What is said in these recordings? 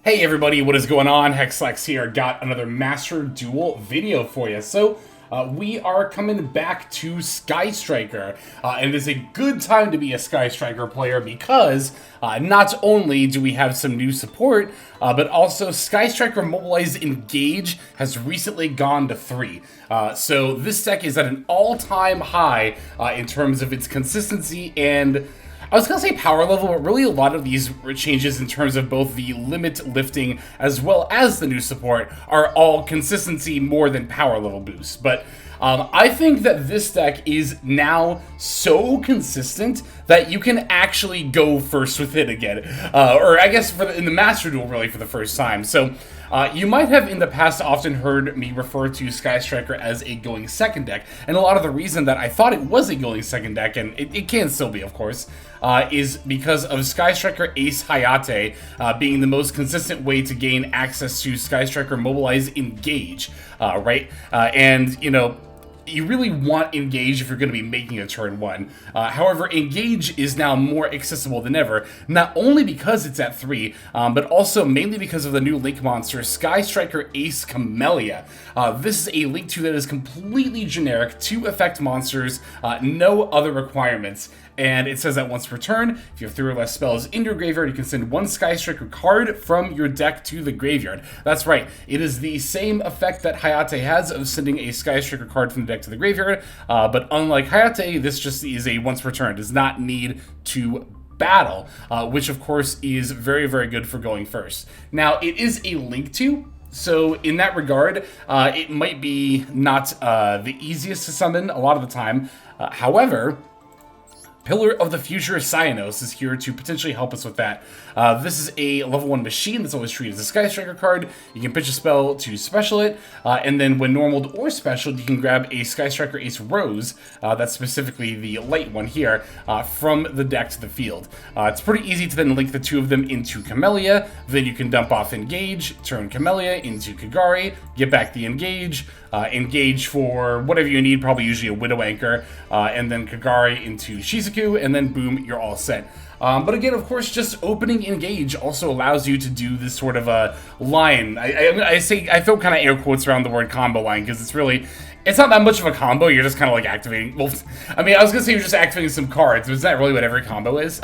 Hey everybody, what is going on? Hexlex here. Got another Master Duel video for you. So, we are coming back to Sky Striker, and it is a good time to be a Sky Striker player because not only do we have some new support, but also Sky Striker Mobilize Engage has recently gone to 3. So this deck is at an all-time high in terms of its consistency and I was going to say power level, but really a lot of these changes in terms of both the limit lifting as well as the new support are all consistency more than power level boosts. But I think that this deck is now so consistent that you can actually go first with it again. Or I guess in the Master Duel really for the first time. So you might have in the past often heard me refer to Sky Striker as a going second deck, and a lot of the reason that I thought it was a going second deck, and it can still be of course, is because of Sky Striker Ace Hayate being the most consistent way to gain access to Sky Striker Mobilize Engage, right? And, you know, you really want Engage if you're going to be making a turn 1. However, Engage is now more accessible than ever, not only because it's at 3, but also mainly because of the new Link monster, Sky Striker Ace Camellia. This is a Link 2 that is completely generic, 2 effect monsters, no other requirements. And it says that once per turn, if you have 3 or less spells in your graveyard, you can send 1 Sky Striker card from your deck to the graveyard. That's right, it is the same effect that Hayate has of sending a Sky Striker card from the deck to the graveyard, but unlike Hayate, this just is a once per turn. It does not need to battle, which of course is very, very good for going first. Now, it is a Link 2, so in that regard, it might be not the easiest to summon a lot of the time. However, Pillar of the Future Cyanos is here to potentially help us with that. This is a level 1 machine that's always treated as a Sky Striker card. You can pitch a spell to special it, and then when normaled or special, you can grab a Sky Striker Ace Rose, that's specifically the light one here, from the deck to the field. It's pretty easy to then link the 2 of them into Camellia, then you can dump off Engage, turn Camellia into Kagari, get back the Engage, Engage for whatever you need, probably usually a Widow Anchor, and then Kagari into Shizuku, and then boom, you're all set. But again, of course, just opening Engage also allows you to do this sort of a line. I throw kind of air quotes around the word combo line because it's not that much of a combo. You're just kind of like activating. Well, I mean, I was gonna say you're just activating some cards, but it's not really what every combo is.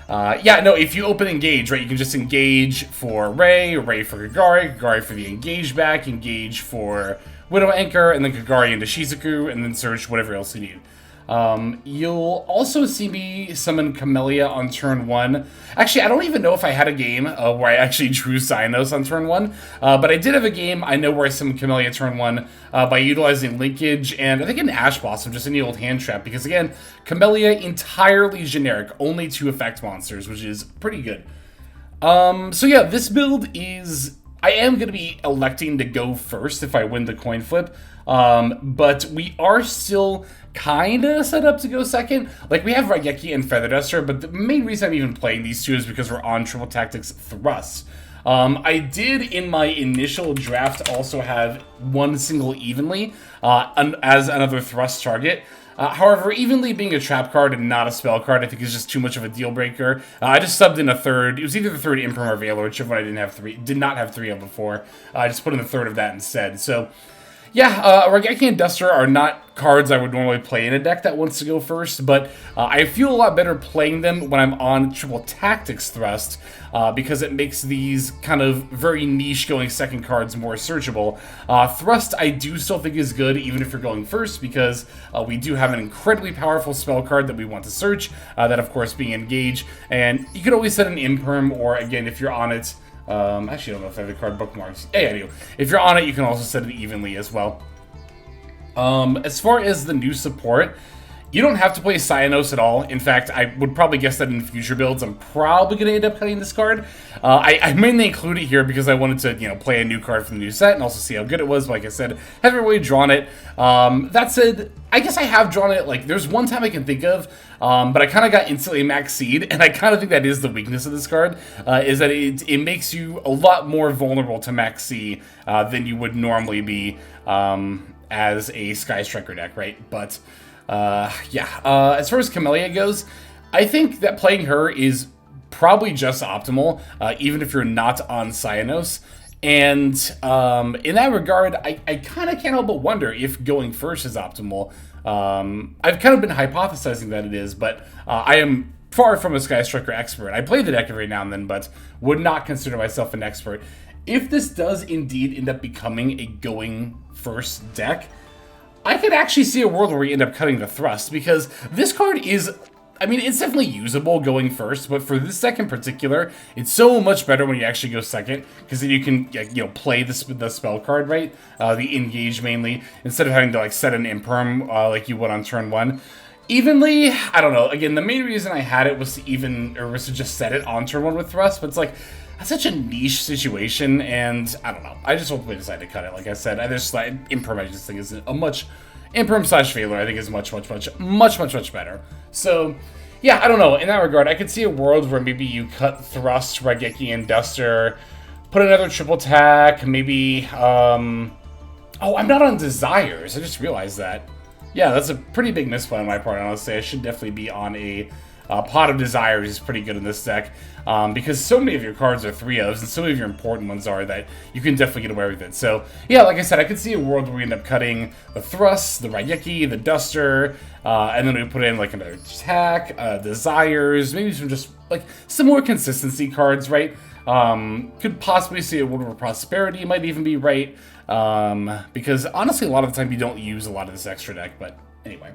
Yeah, no, if you open Engage, right, you can just Engage for Ray for Kagari, Kagari for the Engage back, Engage for Widow Anchor, and then Kagari into Shizuku, and then search whatever else you need. You'll also see me summon Camellia on turn 1. Actually, I don't even know if I had a game where I actually drew Cyanos on turn 1, but I did have a game I know where I summoned Camellia turn 1 by utilizing Linkage and I think an Ash Blossom, just any old hand trap, because again, Camellia entirely generic, only 2 effect monsters, which is pretty good. So yeah, this build is... I am going to be electing to go first if I win the coin flip, but we are still kind of set up to go second. Like, we have Raigeki and Feather Duster, but the main reason I'm even playing these 2 is because we're on Triple Tactics Thrust. I did, in my initial draft, also have 1 single Evenly as another Thrust target. However, Evenly being a trap card and not a spell card, I think is just too much of a deal breaker. I just subbed in a 3rd. It was either the 3rd Imperm or Veiler, whichever one I did not have 3 of before. I just put in the 3rd of that instead. So, yeah, Raigeki and Duster are not cards I would normally play in a deck that wants to go first, but I feel a lot better playing them when I'm on Triple Tactics Thrust, because it makes these kind of very niche going second cards more searchable. Thrust I do still think is good even if you're going first, because we do have an incredibly powerful spell card that we want to search, that of course being Engage, and you can always set an Imperm, or again if you're on it, actually, I don't know if I have the card bookmarks. Yeah, I do. If you're on it, you can also set it evenly as well. As far as the new support, you don't have to play Cyanos at all. In fact, I would probably guess that in future builds, I'm probably going to end up cutting this card. I mainly include it here because I wanted to, you know, play a new card from the new set and also see how good it was. Like I said, haven't really drawn it. That said, I guess I have drawn it. Like, there's one time I can think of, but I kind of got instantly max seed, and I kind of think that is the weakness of this card, is that it makes you a lot more vulnerable to max C than you would normally be as a Sky Striker deck, right? But yeah, as far as Camellia goes, I think that playing her is probably just optimal, even if you're not on Cyanos. And in that regard, I kind of can't help but wonder if going first is optimal. I've kind of been hypothesizing that it is, but I am far from a Sky Striker expert. I play the deck every now and then, but would not consider myself an expert. If this does indeed end up becoming a going first deck, I could actually see a world where we end up cutting the Thrust, because this card is, I mean, it's definitely usable going first, but for this deck in particular, it's so much better when you actually go second, because then you can, you know, play the spell card, right? The engage mainly, instead of having to, like, set an imperm like you would on turn 1. Evenly, I don't know. Again, the main reason I had it was to just set it on turn 1 with Thrust, but it's like, that's such a niche situation, and I don't know. I just ultimately decided to cut it. Like I said, I just like imperm. I just think is a much imperm / failure. I think is much better. So yeah, I don't know. In that regard, I could see a world where maybe you cut Thrust, Raigeki, and Duster, put another triple tack. Maybe oh, I'm not on Desires. I just realized that. Yeah, that's a pretty big misplay on my part. Honestly, I should definitely be on a Pot of Desires. Is pretty good in this deck. Because so many of your cards are 3-ofs, and so many of your important ones are that you can definitely get away with it. So, yeah, like I said, I could see a world where we end up cutting the Thrust, the Raigeki, the Duster, and then we put in, like, another attack, Desires, maybe some more consistency cards, right? Could possibly see a world where Prosperity might even be right, because, honestly, a lot of the time you don't use a lot of this extra deck, but anyway.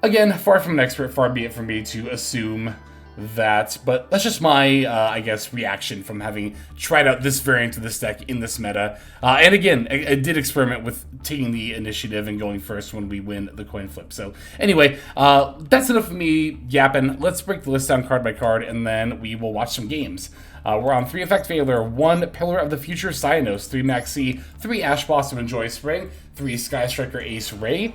Again, far from an expert, far be it from me to assume that, but that's just my, I guess, reaction from having tried out this variant of this deck in this meta. And again, I did experiment with taking the initiative and going first when we win the coin flip. So anyway, that's enough of me yapping. Let's break the list down card by card, and then we will watch some games. We're on 3 Effect Failure, 1 Pillar of the Future Cyanos, 3 Maxi, 3 Ash Blossom and Joy Spring, 3 Sky Striker Ace Ray.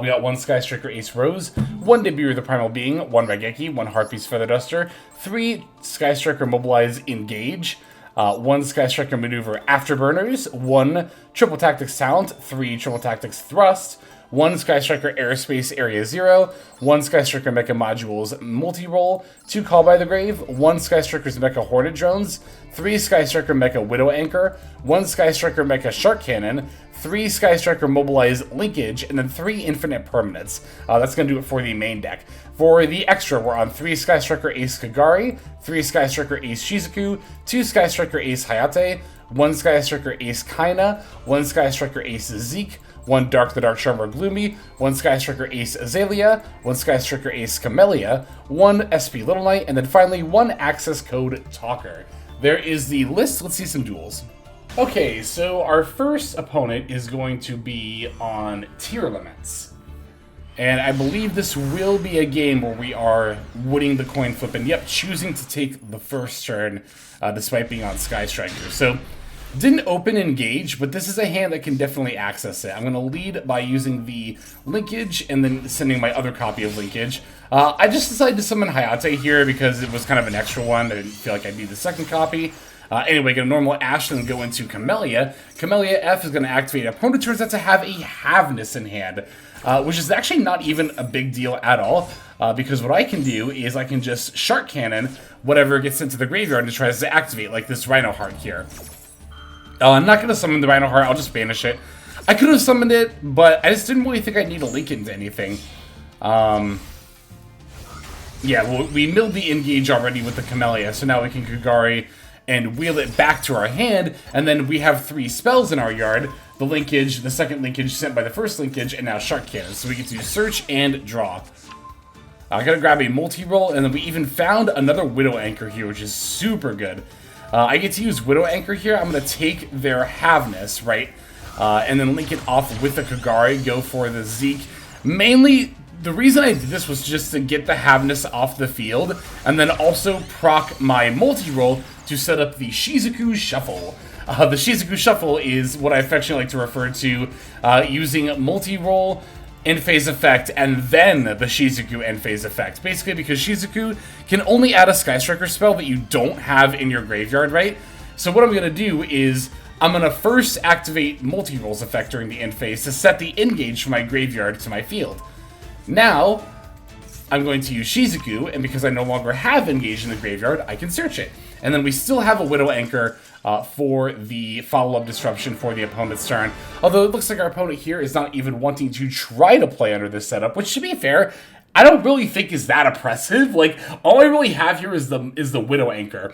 We got 1 Sky Striker Ace Rose, 1 Debut of the Primal Being, 1 Raigeki, 1 Heartbeast Feather Duster, 3 Sky Striker Mobilize Engage, 1 Sky Striker Maneuver Afterburners, 1 Triple Tactics Talent, 3 Triple Tactics Thrust, 1 Sky Striker Airspace Area 0, 1 Sky Striker Mecha Modules Multi-Roll, 2 Call by the Grave, 1 Sky Striker's Mecha Hornet Drones, 3 Sky Striker Mecha Widow Anchor, 1 Sky Striker Mecha Shark Cannon, 3 Sky Striker Mobilize Linkage, and then 3 Infinite Permanents. That's going to do it for the main deck. For the extra, we're on 3 Sky Striker Ace Kagari, 3 Sky Striker Ace Shizuku, 2 Sky Striker Ace Hayate, 1 Sky Striker Ace Kaina, 1 Sky Striker Ace Zeke, 1 Dark the Dark Charmer Gloomy, 1 Sky Striker Ace Azalea, 1 Sky Striker Ace Camellia, 1 SP Little Knight, and then finally 1 Access Code Talker. There is the list. Let's see some duels. Okay, so our first opponent is going to be on Tier Limits. And I believe this will be a game where we are winning the coin flip and, yep, choosing to take the first turn despite being on Sky Striker. So, didn't open Engage, but this is a hand that can definitely access it. I'm going to lead by using the Linkage and then sending my other copy of Linkage. I just decided to summon Hayate here because it was kind of an extra one. I didn't feel like I'd need the second copy. Anyway, get a normal Ash and go into Camellia. Camellia F is going to activate. Opponent turns out to have a Haveness in hand, which is actually not even a big deal at all, because what I can do is I can just Shark Cannon whatever gets into the graveyard and tries to activate, like this Rhino Heart here. I'm not going to summon the Rhino Heart, I'll just banish it. I could have summoned it, but I just didn't really think I'd need to link into anything. Yeah, well, we milled the Engage already with the Camellia, so now we can Kagari and wheel it back to our hand, and then we have 3 spells in our yard. The Linkage, the second Linkage sent by the first Linkage, and now Shark Cannon. So we get to search and draw. I gotta grab a multi-roll, and then we even found another Widow Anchor here, which is super good. I get to use Widow Anchor here. I'm gonna take their Haveness, right? And then link it off with the Kagari, go for the Zeke. Mainly, the reason I did this was just to get the Haveness off the field, and then also proc my multi-roll to set up the Shizuku Shuffle. The Shizuku Shuffle is what I affectionately like to refer to using multi-roll, end phase effect, and then the Shizuku end phase effect. Basically because Shizuku can only add a Sky Striker spell that you don't have in your graveyard, right? So what I'm going to do is I'm going to first activate multi-roll's effect during the end phase to set the Engage from my graveyard to my field. Now, I'm going to use Shizuku, and because I no longer have Engage in the graveyard, I can search it. And then we still have a Widow Anchor for the follow-up disruption for the opponent's turn. Although it looks like our opponent here is not even wanting to try to play under this setup, which, to be fair, I don't really think is that oppressive. Like, all I really have here is the Widow Anchor,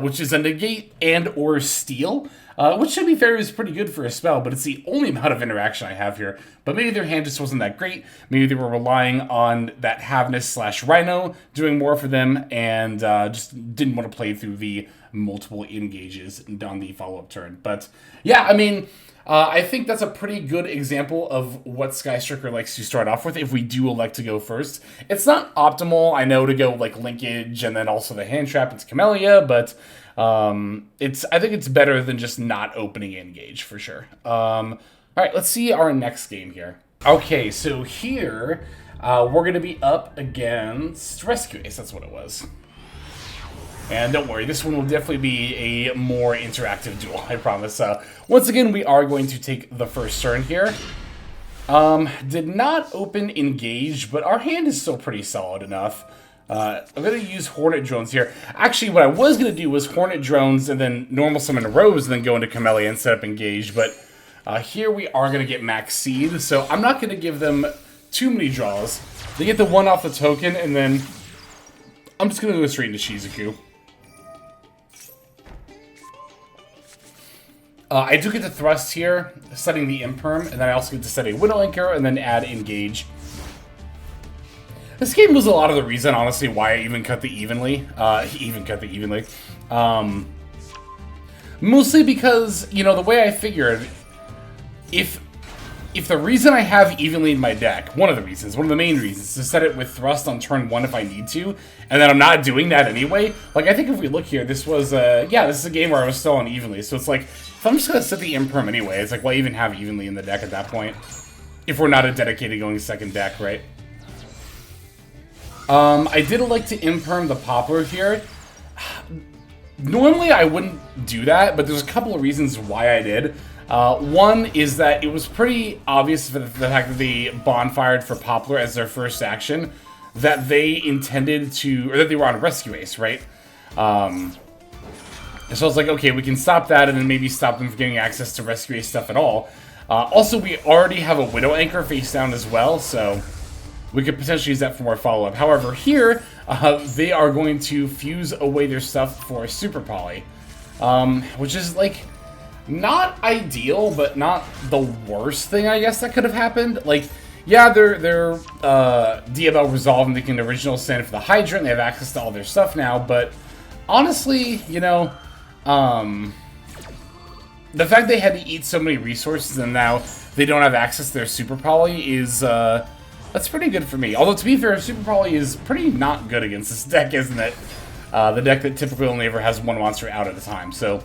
which is a negate and or steal, which, to be fair, is pretty good for a spell, but it's the only amount of interaction I have here. But maybe their hand just wasn't that great. Maybe they were relying on that Havness / Rhino doing more for them, and just didn't want to play through the multiple engages on the follow-up turn. But yeah, I mean, I think that's a pretty good example of what Sky Striker likes to start off with if we do elect to go first. It's not optimal, I know, to go like linkage and then also the hand trap into Camellia, but I think it's better than just not opening engage for sure. All right, let's see our next game here. Okay, so here we're going to be up against Rescue Ace, that's what it was. And don't worry, this one will definitely be a more interactive duel, I promise. Once again, we are going to take the first turn here. Did not open engage, but our hand is still pretty solid enough. I'm going to use Hornet Drones here. Actually, what I was going to do was Hornet Drones and then normal summon Rose and then go into Camellia and set up engage. But here we are going to get Max Seed, so I'm not going to give them too many draws. They get the one off the token, and then I'm just going to go straight into Shizuku. I do get to thrust here, setting the Imperm, and then I also get to set a Widow Anchor and then add Engage. This game was a lot of the reason, honestly, why I even cut the evenly. Mostly because, you know, the way I figured, if the reason I have evenly in my deck, one of the main reasons, is to set it with thrust on turn 1 if I need to, and then I'm not doing that anyway. Like, I think if we look here, this was, this is a game where I was still on evenly, so it's like, if I'm just going to set the Imperm anyway, it's like, why even have evenly in the deck at that point? If we're not a dedicated going second deck, right? I did elect to Imperm the Poplar here. Normally I wouldn't do that, but there's a couple of reasons why I did. One is that it was pretty obvious for the fact that they bonfired for Poplar as their first action, that they intended to, or that they were on Rescue Ace, right? So I was like, okay, we can stop that and then maybe stop them from getting access to Rescue Ace stuff at all. Also, we already have a Widow Anchor face down as well, so we could potentially use that for more follow-up. However, here, they are going to fuse away their stuff for Super Poly, which is, like, not ideal, but not the worst thing, I guess, that could have happened. Like, yeah, they're DML resolved and they can original send for the Hydrant, they have access to all their stuff now, but honestly, you know, the fact they had to eat so many resources and now they don't have access to their Super Poly is, that's pretty good for me. Although, to be fair, Super Poly is pretty not good against this deck, isn't it? The deck that typically only ever has one monster out at a time, so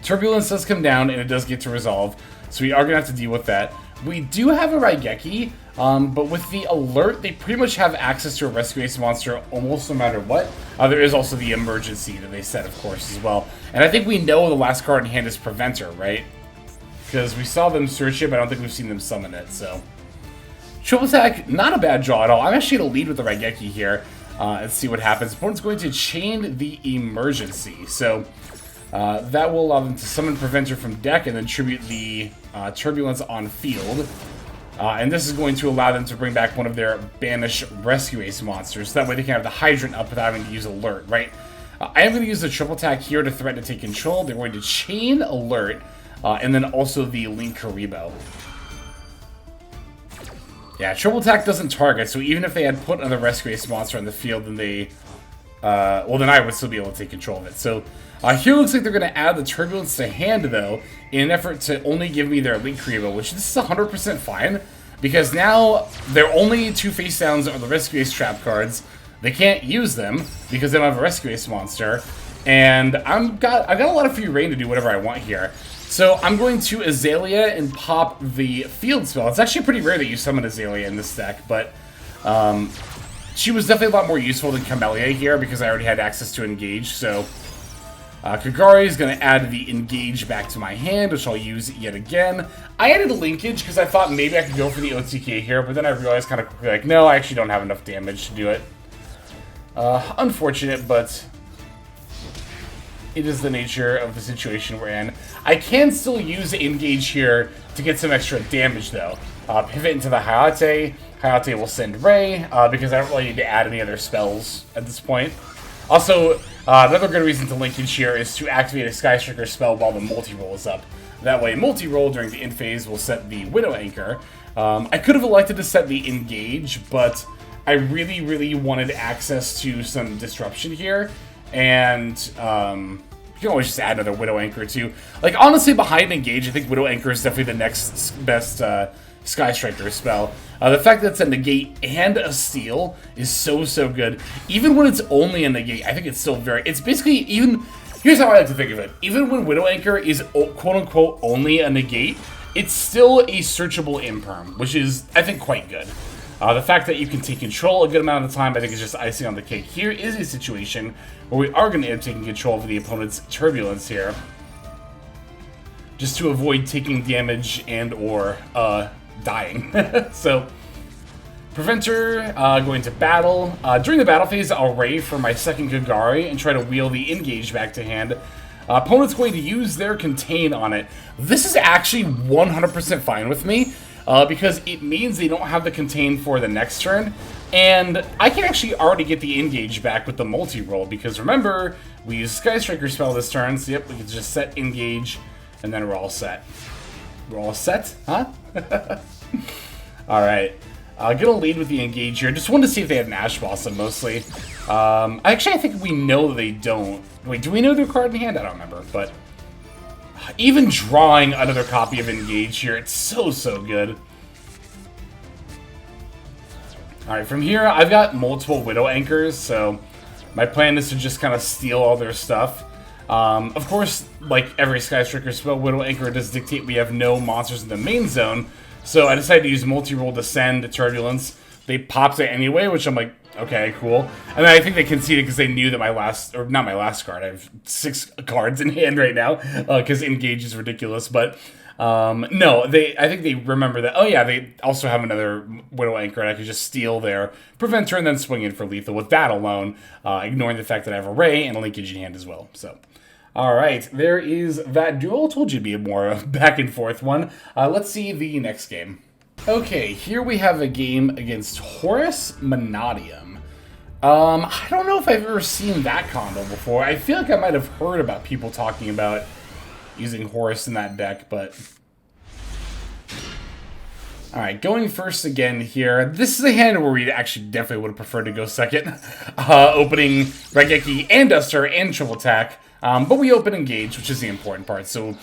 Turbulence does come down, and it does get to resolve, so we are going to have to deal with that. We do have a Raigeki, but with the alert, they pretty much have access to a Rescue Ace monster almost no matter what. There is also the emergency that they set, of course, as well. And I think we know the last card in hand is Preventer, right? Because we saw them search it, but I don't think we've seen them summon it, so Triple Attack, not a bad draw at all. I'm actually going to lead with the Raigeki here and see what happens. Opponent's going to chain the Emergency, so that will allow them to summon Preventer from deck and then tribute the Turbulence on field. And this is going to allow them to bring back one of their banished Rescue Ace monsters. So that way they can have the Hydrant up without having to use Alert, right? I am going to use the Triple Attack here to threaten to take control. They're going to chain Alert and then also the Link Karibo. Yeah, Triple Attack doesn't target, so even if they had put another Rescue Ace monster on the field, then they well, then I would still be able to take control of it. So here looks like they're going to add the Turbulence to hand, though, in an effort to only give me their Link Karibo, which this is 100% fine, because now their only two face downs are the Rescue Ace trap cards. They can't use them because they don't have a Rescue Ace monster, and I've got a lot of free reign to do whatever I want here. So I'm going to Azalea and pop the field spell. It's actually pretty rare that you summon Azalea in this deck, but she was definitely a lot more useful than Camellia here because I already had access to Engage, so Kagari is going to add the engage back to my hand, which I'll use yet again. I added a linkage because I thought maybe I could go for the OTK here, but then I realized kind of quickly, like, no, I actually don't have enough damage to do it. Unfortunate, but it is the nature of the situation we're in. I can still use engage here to get some extra damage, though. Pivot into the Hayate. Hayate will send Ray, because I don't really need to add any other spells at this point. Also, another good reason to linkage here is to activate a Sky Striker spell while the multi-roll is up. That way, multi-roll during the end phase will set the Widow Anchor. I could have elected to set the engage, but I really, really wanted access to some disruption here, and you can always just add another Widow Anchor too. Like, honestly, behind engage, I think Widow Anchor is definitely the next best Sky Striker spell. The fact that it's a negate and a steal is so good. Even when it's only a negate, I think it's still very... It's basically even... Here's how I like to think of it. Even when Widow Anchor is quote-unquote only a negate, it's still a searchable imperm, which is, I think, quite good. The fact that you can take control a good amount of the time, I think, is just icing on the cake. Here is a situation where we are going to end up taking control of the opponent's turbulence here, just to avoid taking damage and or dying. So, Preventer, going to battle. During the battle phase, I'll Ray for my second Kagari and try to wheel the engage back to hand. Opponent's going to use their contain on it. This is actually 100% fine with me, because it means they don't have the contain for the next turn, and I can actually already get the engage back with the multi-roll, because remember, we use Sky Striker spell this turn, so yep, we can just set engage, and then we're all set. We're all set, huh? Alright. Gonna lead with the engage here. Just wanted to see if they had an Ash Blossom, mostly. Actually, I think we know they don't. Wait, do we know their card in hand? I don't remember, but... Even drawing another copy of engage here, it's so good. Alright, from here, I've got multiple Widow Anchors, so... My plan is to just kind of steal all their stuff. Of course, like every Sky Striker spell, Widow Anchor does dictate we have no monsters in the main zone, so I decided to use multi-roll to send the Turbulence. They popped it anyway, which I'm like, okay, cool. And then I think they conceded because they knew that my last, or not my last card, I have 6 cards in hand right now, because engage is ridiculous, but no, I think they remember that, oh yeah, they also have another Widow Anchor, and I could just steal their Preventer and then swing in for lethal with that alone, ignoring the fact that I have a Ray and a linkage in hand as well, so... Alright, there is that duel. Told you to be a more back and forth one. Let's see the next game. Okay, here we have a game against Horus Manadium. I don't know if I've ever seen that combo before. I feel like I might have heard about people talking about using Horus in that deck, but... Alright, going first again here. This is a hand where we actually definitely would have preferred to go second. Opening Raigeki and Duster and Triple Attack. But we open engage, which is the important part. So,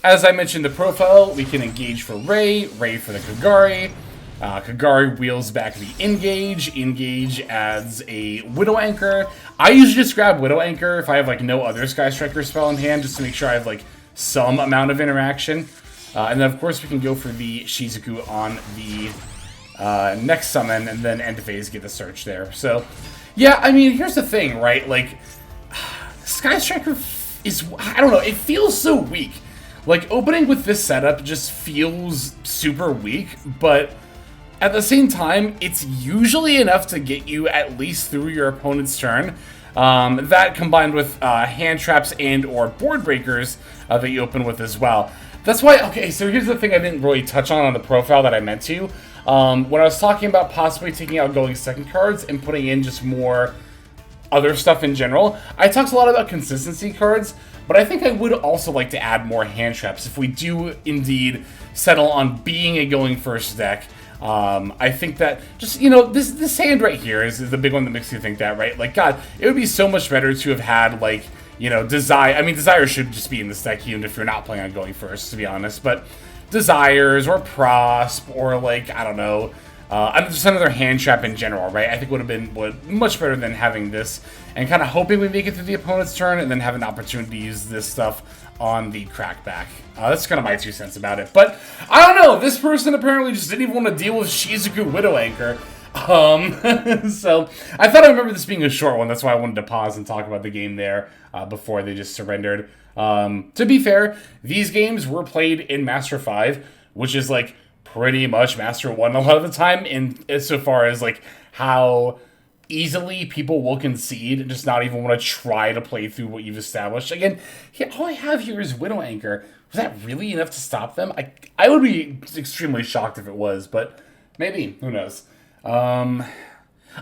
as I mentioned in the profile, we can engage for Ray, Ray for the Kagari. Kagari wheels back the engage. Engage adds a Widow Anchor. I usually just grab Widow Anchor if I have like no other Sky Striker spell in hand, just to make sure I have like some amount of interaction. And then of course we can go for the Shizuku on the next summon, and then end phase get the search there. So, yeah, I mean, here's the thing, right? Like, Sky Striker is, I don't know, it feels so weak. Like, opening with this setup just feels super weak, but at the same time, it's usually enough to get you at least through your opponent's turn. That combined with hand traps and or board breakers that you open with as well. That's why, okay, so here's the thing I didn't really touch on the profile that I meant to. When I was talking about possibly taking out going second cards and putting in just more other stuff in general, I talked a lot about consistency cards, but I think I would also like to add more hand traps if we do indeed settle on being a going first deck. I think that just, you know, this hand right here is the big one that makes you think that, right? Like, God, it would be so much better to have had, like, you know, Desire. I mean, Desire should just be in this deck even if you're not planning on going first, to be honest, but Desires or Prosp or, like, I don't know, just another hand trap in general, right? I think would have been much better than having this and kind of hoping we make it through the opponent's turn and then have an opportunity to use this stuff on the crackback. That's kind of my 2 cents about it. But I don't know. This person apparently just didn't even want to deal with Shizuku Widow Anchor. So I thought I remember this being a short one. That's why I wanted to pause and talk about the game there before they just surrendered. To be fair, these games were played in Master 5, which is like pretty much Master 1 a lot of the time, in so far as like how easily people will concede and just not even want to try to play through what you've established. Again, all I have here is Widow Anchor. Was that really enough to stop them? I would be extremely shocked if it was, but maybe. Who knows? I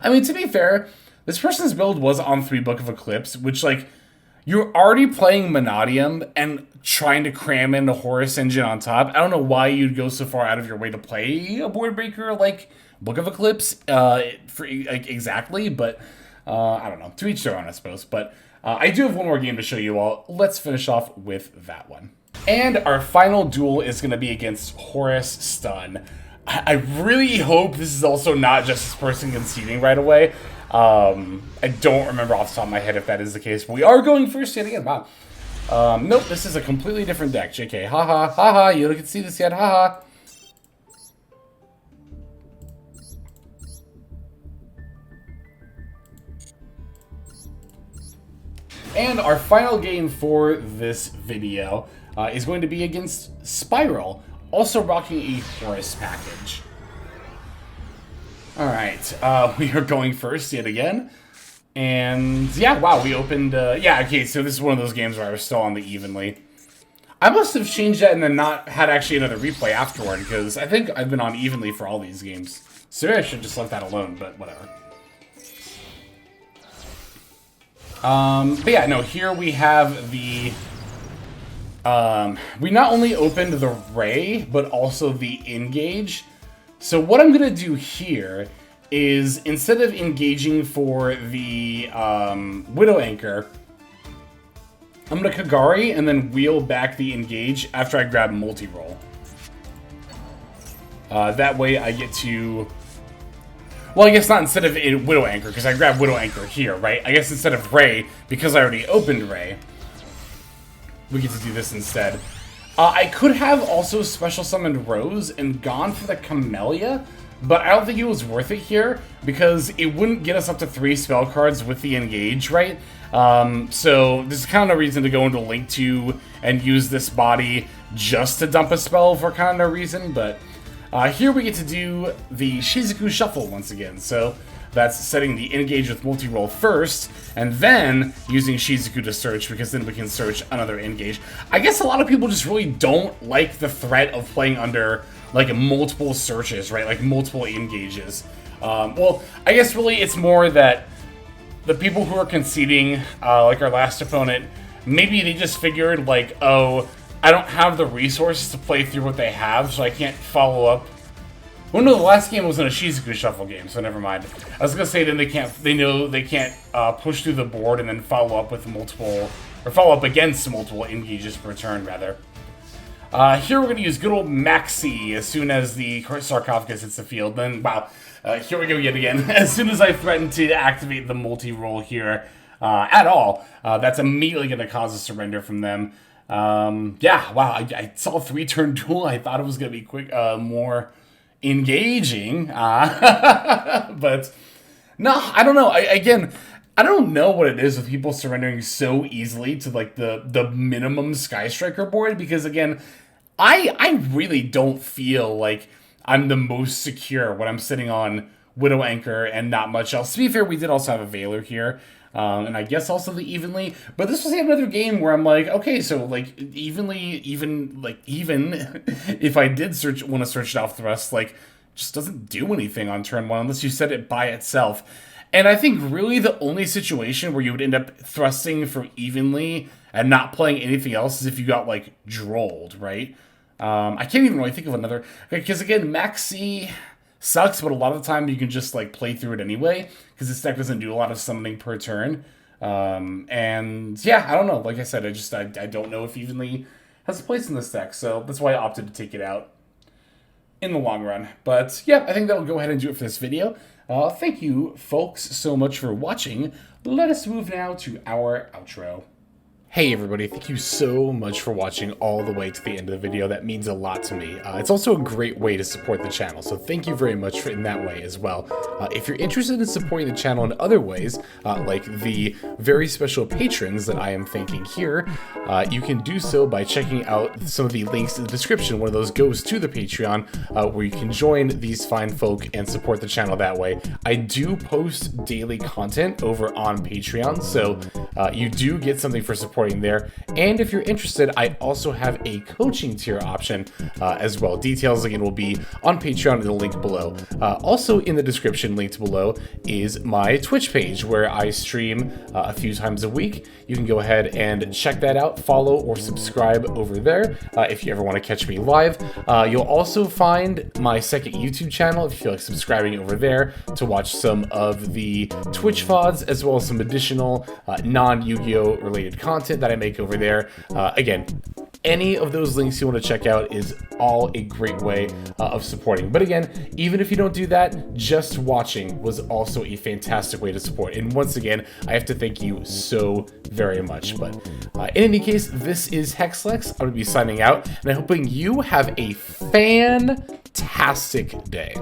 mean, to be fair, this person's build was on 3 Book of Eclipse, which, like, you're already playing Monadium and trying to cram in a Horus engine on top. I don't know why you'd go so far out of your way to play a board breaker like Book of Eclipse exactly, but I don't know. To each their own, I suppose. But I do have one more game to show you all. Let's finish off with that one. And our final duel is going to be against Horus Stun. I really hope this is also not just this person conceding right away. I don't remember off the top of my head if that is the case, but we are going first yet again. Wow. Nope, this is a completely different deck. JK, haha, haha, you can see this yet, haha. And our final game for this video is going to be against Spiral, also rocking a Horus package. Alright, we are going first yet again. And yeah, wow, we opened, yeah, okay, so this is one of those games where I was still on the evenly. I must have changed that and then not had actually another replay afterward, because I think I've been on evenly for all these games. So maybe I should just let that alone, but whatever. But yeah, no, here we have the, we not only opened the Ray, but also the Engage. So what I'm gonna do here is, instead of engaging for the Widow Anchor, I'm gonna Kagari and then wheel back the Engage after I grab multi-roll. That way I get to... Well, I guess not instead of Widow Anchor, because I grabbed Widow Anchor here, right? I guess instead of Ray, because I already opened Ray, we get to do this instead. I could have also special summoned Rose and gone for the Camellia, but I don't think it was worth it here, because it wouldn't get us up to 3 spell cards with the Engage, right? So there's kind of no reason to go into Link 2 and use this body just to dump a spell for kind of no reason, but here we get to do the Shizuku Shuffle once again. So that's setting the Engage with multi-roll first, and then using Shizuku to search, because then we can search another Engage. I guess a lot of people just really don't like the threat of playing under, like, multiple searches, right? Like, multiple Engages. Well, I guess really it's more that the people who are conceding, like our last opponent, maybe they just figured, like, oh, I don't have the resources to play through what they have, so I can't follow up. Well, no, the last game wasn't a Shizuku Shuffle game, so never mind. I was gonna say then they know they can't push through the board and then follow up with multiple, or follow up against multiple Engages per turn, rather. Here we're gonna use good old Maxi as soon as the sarcophagus hits the field. Then, wow, here we go yet again. As soon as I threaten to activate the multi-roll here at all, that's immediately gonna cause a surrender from them. Yeah, wow, I saw a 3-turn duel. I thought it was gonna be quick, more engaging, but no, I don't know. Again, I don't know what it is with people surrendering so easily to, like, the minimum Sky Striker board, because again, I really don't feel like I'm the most secure when I'm sitting on Widow Anchor and not much else. To be fair, we did also have a Veiler here, and I guess also the Evenly, but this was another game where I'm like, okay, so, like, even if I did want to search it off thrust, like, just doesn't do anything on turn 1 unless you set it by itself. And I think really the only situation where you would end up thrusting for Evenly and not playing anything else is if you got, like, drolled, right? I can't even really think of another, because again, Maxi sucks, but a lot of the time you can just, like, play through it anyway, because this deck doesn't do a lot of summoning per turn. And yeah, I don't know. Like I said, I don't know if Evenly has a place in this deck, so that's why I opted to take it out in the long run. But yeah, I think that'll go ahead and do it for this video. Thank you, folks, so much for watching. Let us move now to our outro. Hey everybody, thank you so much for watching all the way to the end of the video. That means a lot to me. It's also a great way to support the channel, so thank you very much in that way as well. If you're interested in supporting the channel in other ways, like the very special patrons that I am thanking here, you can do so by checking out some of the links in the description. One of those goes to the Patreon, where you can join these fine folk and support the channel that way. I do post daily content over on Patreon, so you do get something for supporting there. And if you're interested, I also have a coaching tier option as well. Details again will be on Patreon in the link below. Also in the description linked below is my Twitch page where I stream a few times a week. You can go ahead and check that out, follow or subscribe over there if you ever want to catch me live. You'll also find my second YouTube channel if you feel like subscribing over there to watch some of the Twitch VODs as well as some additional non-Yu-Gi-Oh related content that I make over there. Again, any of those links you want to check out is all a great way of supporting. But again, even if you don't do that, just watching was also a fantastic way to support. And once again, I have to thank you so very much. But in any case, this is Hexlex. I'm going to be signing out, and I'm hoping you have a fantastic day.